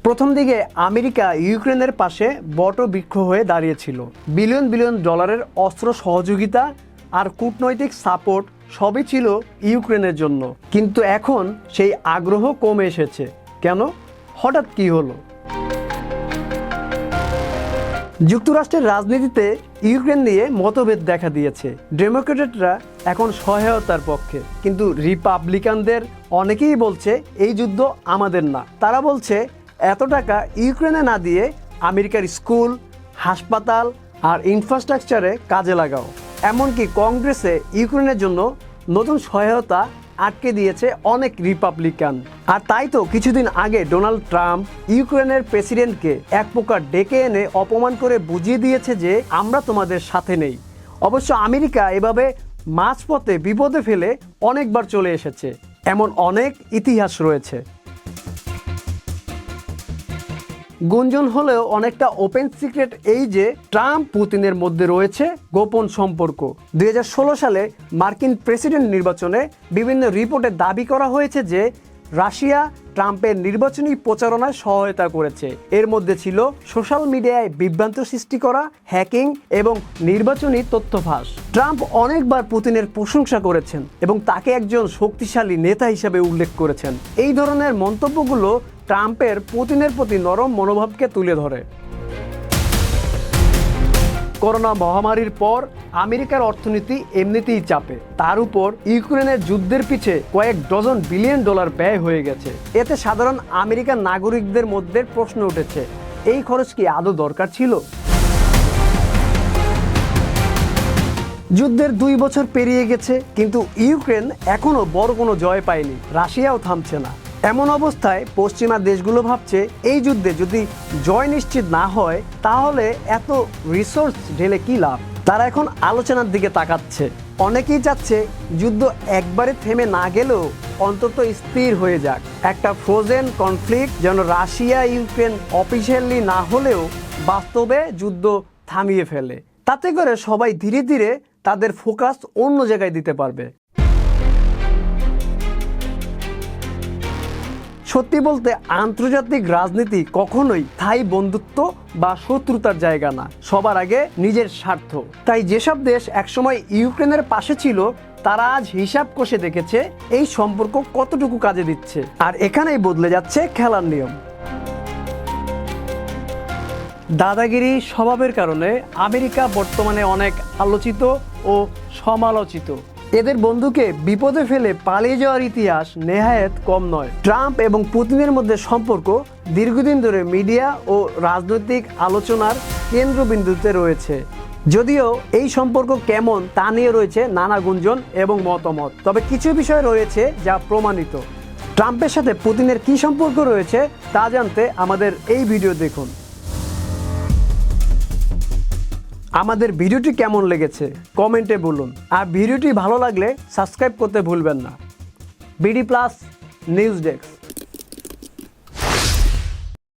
প্রথম দিকে আমেরিকা ইউক্রেনের পাশে বটবৃক্ষ হয়ে দাঁড়িয়েছিল। বিলিয়ন বিলিয়ন ডলারের অস্ত্র সহযোগিতা আর কূটনৈতিক সাপোর্ট সবই ছিল ইউক্রেনের জন্য। কিন্তু এখন সেই আগ্রহ কমে এসেছে। কেন? হঠাৎ কি হলো? যুক্তরাষ্ট্রের রাজনীতিতে ইউক্রেন নিয়ে মতভেদ দেখা দিয়েছে। ডেমোক্রেটরা এখন সহায়তার পক্ষে, কিন্তু রিপাবলিকানদের অনেকেই বলছে এই যুদ্ধ আমাদের না। তারা বলছে এত টাকা ইউক্রেনে না দিয়ে আমেরিকার স্কুল, হাসপাতাল আর ইনফ্রাস্ট্রাকচারে কাজে লাগাও। এমনকি কংগ্রেসে ইউক্রেনের জন্য নতুন সহায়তা আটকে দিয়েছে অনেক রিপাবলিকান। আর তাই তো কিছুদিন আগে ডোনাল্ড ট্রাম্প ইউক্রেনের প্রেসিডেন্টকে এক প্রকার ডেকে এনে অপমান করে বুঝিয়ে দিয়েছে যে আমরা তোমাদের সাথে নেই। অবশ্য আমেরিকা এভাবে মাঝপথে বিপদে ফেলে অনেকবার চলে এসেছে, এমন অনেক ইতিহাস রয়েছে। গুঞ্জন হলেও অনেকটা ওপেন সিক্রেট এই যে ট্রাম্প পুতিনের মধ্যে রয়েছে গোপন সম্পর্ক। 2016 সালে মার্কিন প্রেসিডেন্ট নির্বাচনে বিভিন্ন রিপোর্টে দাবি করা হয়েছে যে রাশিয়া ট্রাম্পের নির্বাচনী প্রচারণায় সহায়তা করেছে। এর মধ্যে ছিল সোশ্যাল মিডিয়ায় বিভ্রান্ত সৃষ্টি করা, হ্যাকিং এবং নির্বাচনী তথ্য ফাঁস। ট্রাম্প অনেকবার পুতিনের প্রশংসা করেছেন এবং তাকে একজন শক্তিশালী নেতা হিসেবে উল্লেখ করেছেন। এই ধরনের মন্তব্যগুলো ট্রাম্পের পুতিনের প্রতি নরম মনোভাবকে তুলে ধরে। করোনা মহামারীর পর আমেরিকার অর্থনীতি এমনিতেই চাপে, তার উপর ইউক্রেনের যুদ্ধের পিছে কয়েক ডজন বিলিয়ন ডলার ব্যয় হয়ে গেছে। এতে সাধারণ আমেরিকান নাগরিকদের মধ্যে প্রশ্ন উঠেছে, এই খরচ কি আদৌ দরকার ছিল? যুদ্ধের 2 বছর পেরিয়ে গেছে, কিন্তু ইউক্রেন এখনো বড় কোনো জয় পায়নি। রাশিয়াও থামছে না। এমন অবস্থায় পশ্চিমা দেশগুলো ভাবছে এই যুদ্ধে যদি জয় নিশ্চিত না হয় তাহলে এত রিসোর্স ঢেলে কি লাভ। তারা এখন আলোচনার দিকে তাকাচ্ছে। অনেকেই চাচ্ছে যুদ্ধ একবারে থেমে না গেলেও অন্তত স্থির হয়ে যাক, একটা ফ্রোজেন কনফ্লিক্ট যেন রাশিয়া ইউক্রেন অফিসিয়ালি না হলেও বাস্তবে যুদ্ধ থামিয়ে ফেলে। তাতে করে সবাই ধীরে ধীরে তাদের ফোকাস অন্য জায়গায় দিতে পারবে। সত্যি বলতে আন্তর্জাতিক রাজনীতি কখনোই স্থায়ী বন্ধুত্ব বা শত্রুতার জায়গা না, সবার আগে নিজের স্বার্থ। তাই যেসব দেশ একসময় ইউক্রেনের পাশে ছিল তারা আজ হিসাব কষে দেখেছে এই সম্পর্ক কতটুকু কাজে দিচ্ছে। আর এখানেই বদলে যাচ্ছে খেলার নিয়ম। দাদাগিরি স্বভাবের কারণে আমেরিকা বর্তমানে অনেক আলোচিত ও সমালোচিত। এদের বন্ধুকে বিপদে ফেলে পালিয়ে যাওয়ার ইতিহাস নেহায়েত কম নয়। ট্রাম্প এবং পুতিনের মধ্যে সম্পর্ক দীর্ঘদিন ধরে মিডিয়া ও রাজনৈতিক আলোচনার কেন্দ্রবিন্দুতে রয়েছে। যদিও এই সম্পর্ক কেমন তা নিয়ে রয়েছে নানা গুঞ্জন এবং মতামত, তবে কিছু বিষয় রয়েছে যা প্রমাণিত। ট্রাম্পের সাথে পুতিনের কী সম্পর্ক রয়েছে তা জানতে আমাদের এই ভিডিও দেখুন। আমাদের ভিডিওটি কেমন লেগেছে কমেন্টে বলুন, আর ভিডিওটি ভালো লাগলে সাবস্ক্রাইব করতে ভুলবেন না। BD plus news desk.